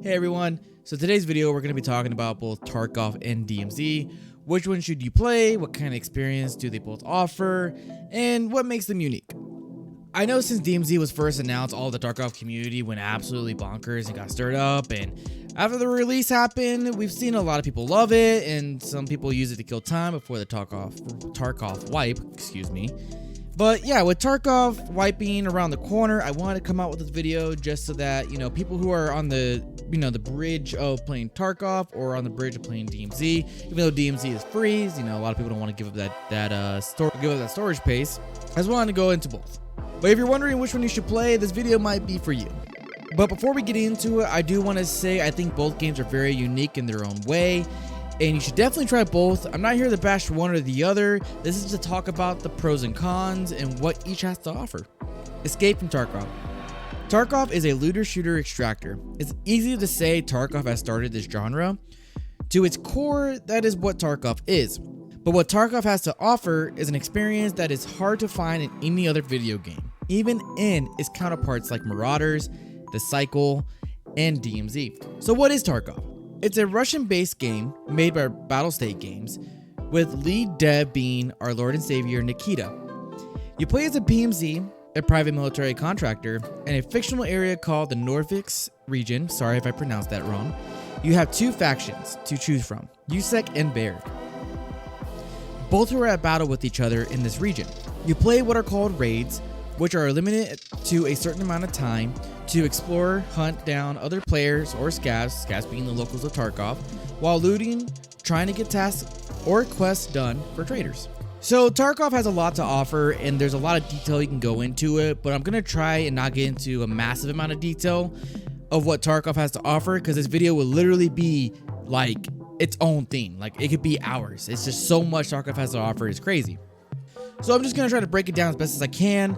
Hey everyone, so today's video we're going to be talking about both Tarkov and DMZ. Which one should you play, what kind of experience do they both offer, and what makes them unique. I know since DMZ was first announced, all the Tarkov community went absolutely bonkers and got stirred up, and after the release happened, we've seen a lot of people love it, and some people use it to kill time before the Tarkov wipe, But yeah, with Tarkov wiping around the corner, I wanted to come out with this video just so that, people who are on the, the bridge of playing Tarkov or on the bridge of playing DMZ, even though DMZ is free, a lot of people don't want to give up that storage space. I just wanted to go into both. But if you're wondering which one you should play, this video might be for you. But before we get into it, I do want to say I think both games are very unique in their own way, and you should definitely try both. I'm not here to bash one or the other. This is to talk about the pros and cons and what each has to offer. Escape from Tarkov. Tarkov is a looter shooter extractor. It's easy to say Tarkov has started this genre. To its core, that is what Tarkov is. But what Tarkov has to offer is an experience that is hard to find in any other video game, even in its counterparts like Marauders, The Cycle, and DMZ. So what is Tarkov? It's a Russian-based game made by Battlestate Games, with lead dev being our Lord and Savior Nikita. You play as a PMZ, a private military contractor, in a fictional area called the Norvix region. Sorry if I pronounced that wrong. You have two factions to choose from, USEC and Baird. Both are at battle with each other in this region. You play what are called raids, which are limited to a certain amount of time to explore, hunt down other players or scavs being the locals of Tarkov, while looting, trying to get tasks or quests done for traders. So Tarkov has a lot to offer, and there's a lot of detail you can go into it, but I'm gonna try and not get into a massive amount of detail of what Tarkov has to offer, because this video will literally be like its own thing. Like, it could be hours. It's just so much Tarkov has to offer. It's crazy. So I'm just gonna try to break it down as best as I can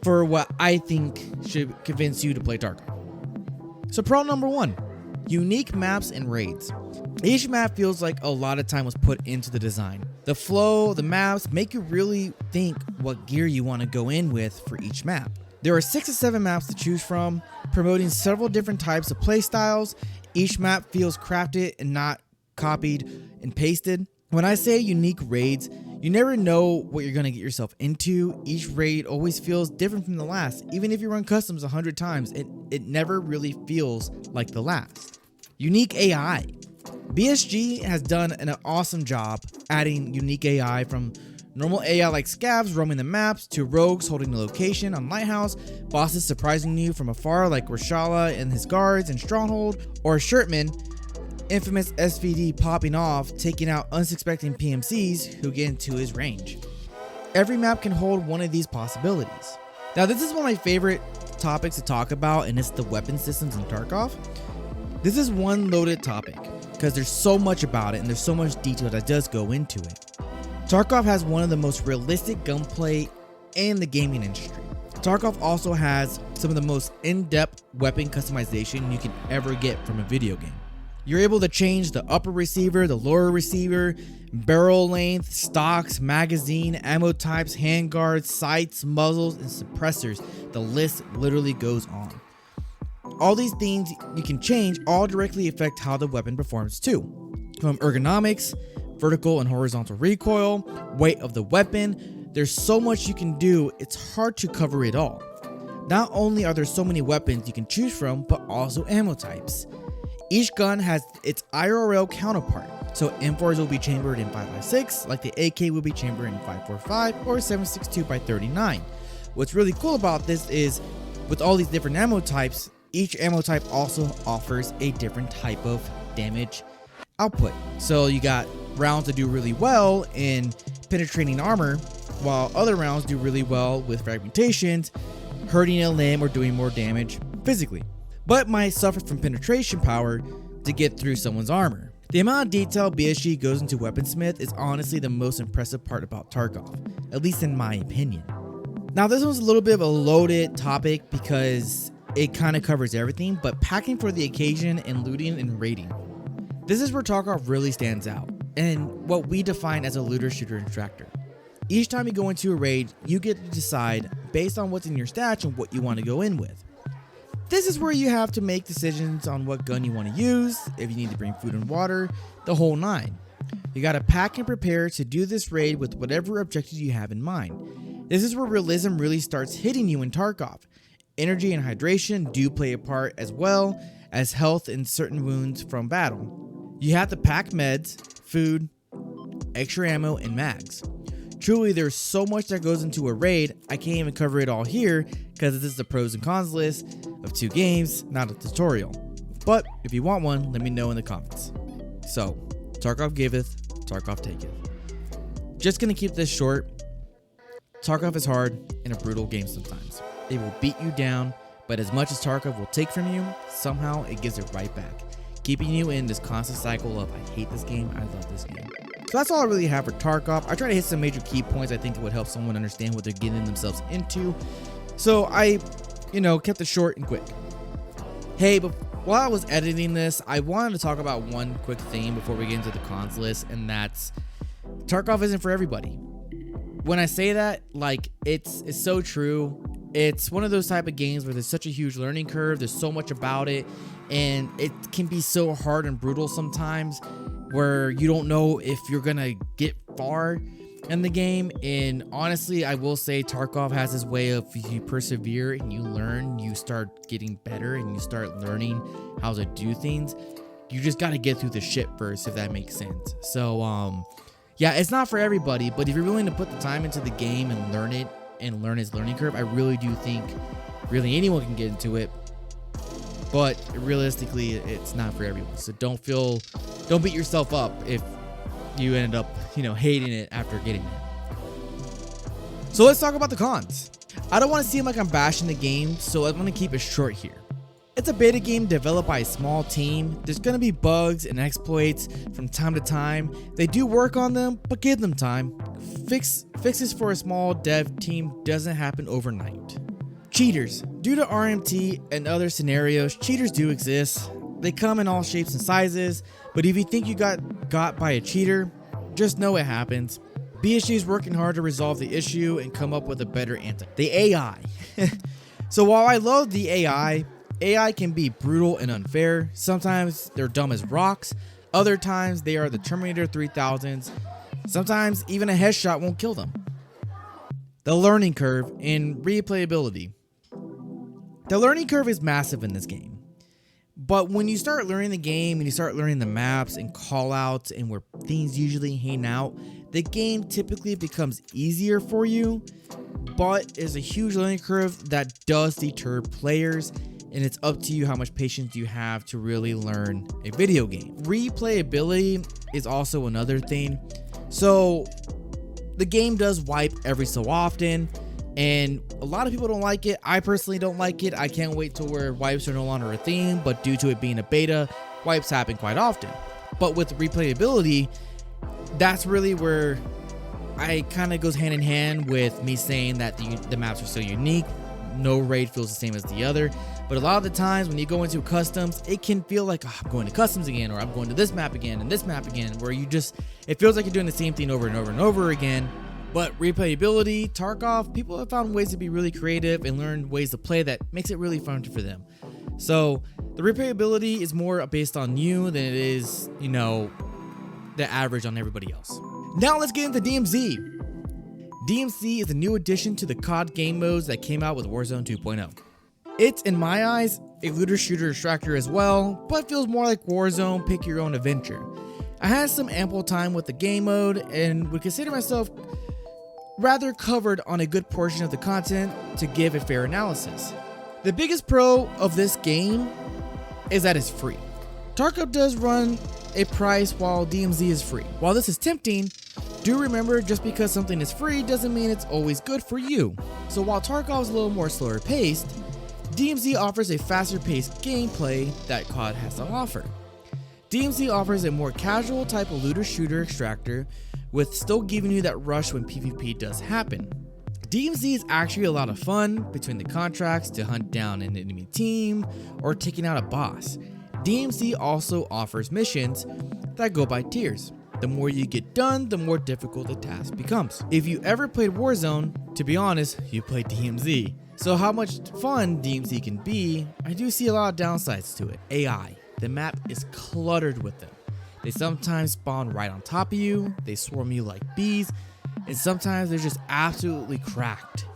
for what I think should convince you to play Tarkov. So pro number one, unique maps and raids. Each map feels like a lot of time was put into the design. The flow, the maps make you really think what gear you want to go in with for each map. There are 6 to 7 maps to choose from, promoting several different types of play styles. Each map feels crafted and not copied and pasted. When I say unique raids, you never know what you're going to get yourself into. Each raid always feels different from the last. Even if you run customs 100 times, it never really feels like the last. Unique AI. BSG has done an awesome job adding unique AI, from normal AI like scavs roaming the maps, to rogues holding the location on Lighthouse, bosses surprising you from afar like Rashala and his guards in Stronghold, or Shirtman, infamous SVD popping off, taking out unsuspecting PMCs who get into his range. Every map can hold one of these possibilities. Now, this is one of my favorite topics to talk about, and it's the weapon systems in Tarkov. This is one loaded topic because there's so much about it and there's so much detail that does go into it. Tarkov has one of the most realistic gunplay in the gaming industry. Tarkov also has some of the most in-depth weapon customization you can ever get from a video game. You're able to change the upper receiver, the lower receiver, barrel length, stocks, magazine, ammo types, handguards, sights, muzzles, and suppressors. The list literally goes on. All these things you can change all directly affect how the weapon performs too. From ergonomics, vertical and horizontal recoil, weight of the weapon, there's so much you can do, it's hard to cover it all. Not only are there so many weapons you can choose from, but also ammo types. Each gun has its IRL counterpart, so M4s will be chambered in 5.56, like the AK will be chambered in 5.45 or 7.62 by 39. What's really cool about this is, with all these different ammo types, each ammo type also offers a different type of damage output. So you got rounds that do really well in penetrating armor, while other rounds do really well with fragmentations, hurting a limb or doing more damage physically, but might suffer from penetration power to get through someone's armor. The amount of detail BSG goes into Weaponsmith is honestly the most impressive part about Tarkov, at least in my opinion. Now, this one's a little bit of a loaded topic because it kind of covers everything, but packing for the occasion and looting and raiding. This is where Tarkov really stands out, and what we define as a looter shooter extractor. Each time you go into a raid, you get to decide based on what's in your stats and what you want to go in with. This is where you have to make decisions on what gun you want to use, if you need to bring food and water, the whole nine. You gotta pack and prepare to do this raid with whatever objective you have in mind. This is where realism really starts hitting you in Tarkov. Energy and hydration do play a part, as well as health and certain wounds from battle. You have to pack meds, food, extra ammo, and mags. Truly, there's so much that goes into a raid, I can't even cover it all here because this is the pros and cons list of 2 games, not a tutorial. But if you want one, let me know in the comments. So, Tarkov giveth, Tarkov taketh. Just gonna keep this short. Tarkov is hard and a brutal game sometimes. It will beat you down, but as much as Tarkov will take from you, somehow it gives it right back, keeping you in this constant cycle of I hate this game, I love this game. So that's all I really have for Tarkov. I try to hit some major key points I think it would help someone understand what they're getting themselves into. So I, kept it short and quick. Hey, but while I was editing this, I wanted to talk about one quick thing before we get into the cons list, and that's Tarkov isn't for everybody. When I say that, it's so true. It's one of those type of games where there's such a huge learning curve. There's so much about it, and it can be so hard and brutal sometimes where you don't know if you're gonna get far in the game. And honestly, I will say Tarkov has this way of, if you persevere and you learn, you start getting better and you start learning how to do things. You just got to get through the shit first, if that makes sense. So yeah, it's not for everybody, but if you're willing to put the time into the game and learn it and learn its learning curve, I really do think really anyone can get into it. But realistically, it's not for everyone. So don't beat yourself up if you ended up, hating it after getting it. So let's talk about the cons. I don't want to seem like I'm bashing the game, so I'm going to keep it short here. It's a beta game developed by a small team. There's going to be bugs and exploits from time to time. They do work on them, but give them time. Fixes for a small dev team doesn't happen overnight. Cheaters. Due to RMT and other scenarios, cheaters do exist. They come in all shapes and sizes, but if you think you got by a cheater, just know it happens. BSG is working hard to resolve the issue and come up with a better answer. The AI. So while I love the AI can be brutal and unfair. Sometimes they're dumb as rocks. Other times they are the Terminator 3000s. Sometimes even a headshot won't kill them. The learning curve and replayability. The learning curve is massive in this game. But when you start learning the game and you start learning the maps and callouts and where things usually hang out, the game typically becomes easier for you, but is a huge learning curve that does deter players, and it's up to you how much patience you have to really learn a video game. Replayability is also another thing. So the game does wipe every so often, and a lot of people don't like it. I personally don't like it. I can't wait till where wipes are no longer a thing, but due to it being a beta, wipes happen quite often. But with replayability, that's really where I kind of goes hand in hand with me saying that the maps are so unique. No raid feels the same as the other. But a lot of the times when you go into customs, it can feel like, oh, I'm going to customs again, or I'm going to this map again and this map again, where it feels like you're doing the same thing over and over and over again. But replayability, Tarkov, people have found ways to be really creative and learn ways to play that makes it really fun for them. So the replayability is more based on you than it is, the average on everybody else. Now let's get into DMZ. DMZ is a new addition to the COD game modes that came out with Warzone 2.0. It's, in my eyes, a looter shooter extractor as well, but feels more like Warzone pick your own adventure. I had some ample time with the game mode and would consider myself rather covered on a good portion of the content to give a fair analysis. The biggest pro of this game is that it's free. Tarkov does run a price while DMZ is free. While this is tempting, do remember just because something is free doesn't mean it's always good for you. So while Tarkov is a little more slower paced, DMZ offers a faster paced gameplay that COD has to offer. DMZ offers a more casual type of looter shooter extractor with still giving you that rush when PvP does happen. DMZ is actually a lot of fun between the contracts to hunt down an enemy team or taking out a boss. DMZ also offers missions that go by tiers. The more you get done, the more difficult the task becomes. If you ever played Warzone, to be honest, you played DMZ. So how much fun DMZ can be, I do see a lot of downsides to it. AI. The map is cluttered with them. They sometimes spawn right on top of you, they swarm you like bees, and sometimes they're just absolutely cracked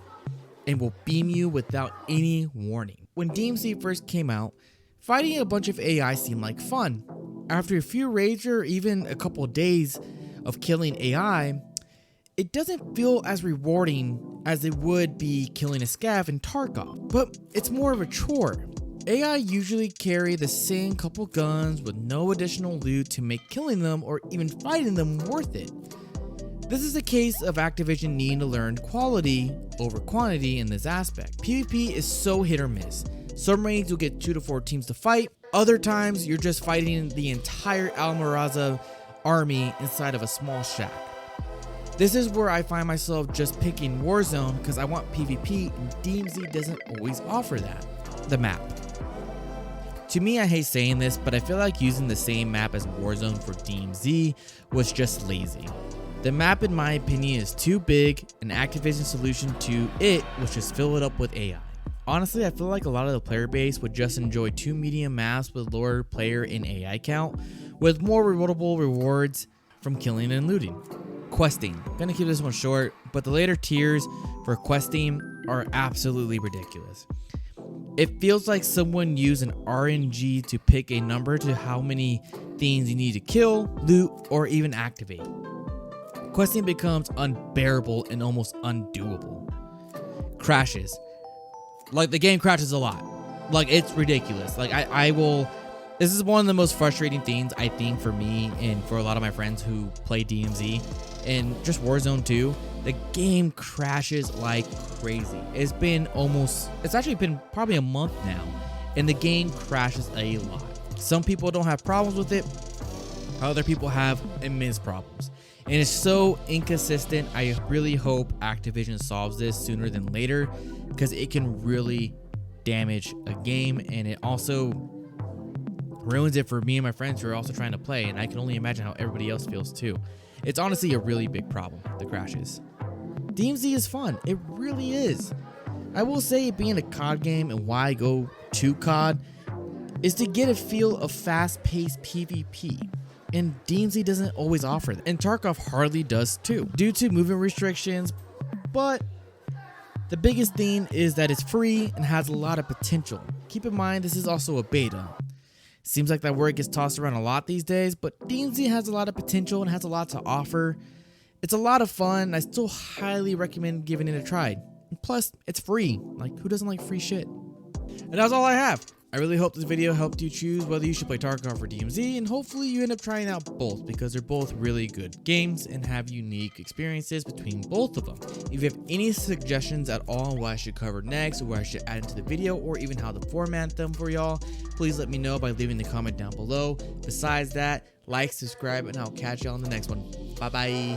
and will beam you without any warning. When DMZ first came out, fighting a bunch of AI seemed like fun. After a few raids or even a couple of days of killing AI, it doesn't feel as rewarding as it would be killing a scav in Tarkov, but it's more of a chore. AI usually carry the same couple guns with no additional loot to make killing them or even fighting them worth it. This is a case of Activision needing to learn quality over quantity in this aspect. PvP is so hit or miss. Some raids you'll get 2 to 4 teams to fight, other times you're just fighting the entire Almiraza army inside of a small shack. This is where I find myself just picking Warzone because I want PvP and DMZ doesn't always offer that. The map. To me, I hate saying this, but I feel like using the same map as Warzone for DMZ was just lazy. The map, in my opinion, is too big, and Activision's solution to it was just fill it up with AI. Honestly, I feel like a lot of the player base would just enjoy 2 medium maps with lower player and AI count, with more rewardable rewards from killing and looting. Questing. Gonna keep this one short, but the later tiers for questing are absolutely ridiculous. It feels like someone used an RNG to pick a number to how many things you need to kill, loot, or even activate. Questing becomes unbearable and almost undoable. Crashes. Like, the game crashes a lot. Like, it's ridiculous. Like, this is one of the most frustrating things, I think, for me and for a lot of my friends who play DMZ and just Warzone 2. The game crashes like crazy. It's actually been probably a month now, and the game crashes a lot. Some people don't have problems with it. Other people have immense problems. And it's so inconsistent. I really hope Activision solves this sooner than later, because it can really damage a game, and it also ruins it for me and my friends who are also trying to play, and I can only imagine how everybody else feels too. It's honestly a really big problem, the crashes. DMZ is fun. It really is. I will say, being a COD game and why I go to COD is to get a feel of fast-paced PvP. And DMZ doesn't always offer that. And Tarkov hardly does too, due to movement restrictions. But the biggest thing is that it's free and has a lot of potential. Keep in mind, this is also a beta. Seems like that word gets tossed around a lot these days, but DMZ has a lot of potential and has a lot to offer. It's a lot of fun. I still highly recommend giving it a try. And plus, it's free. Like, who doesn't like free shit? And that's all I have. I really hope this video helped you choose whether you should play Tarkov or DMZ, and hopefully you end up trying out both, because they're both really good games and have unique experiences between both of them. If you have any suggestions at all on what I should cover next, or what I should add into the video, or even how to format them for y'all, please let me know by leaving the comment down below. Besides that, like, subscribe, and I'll catch y'all on the next one. Bye bye.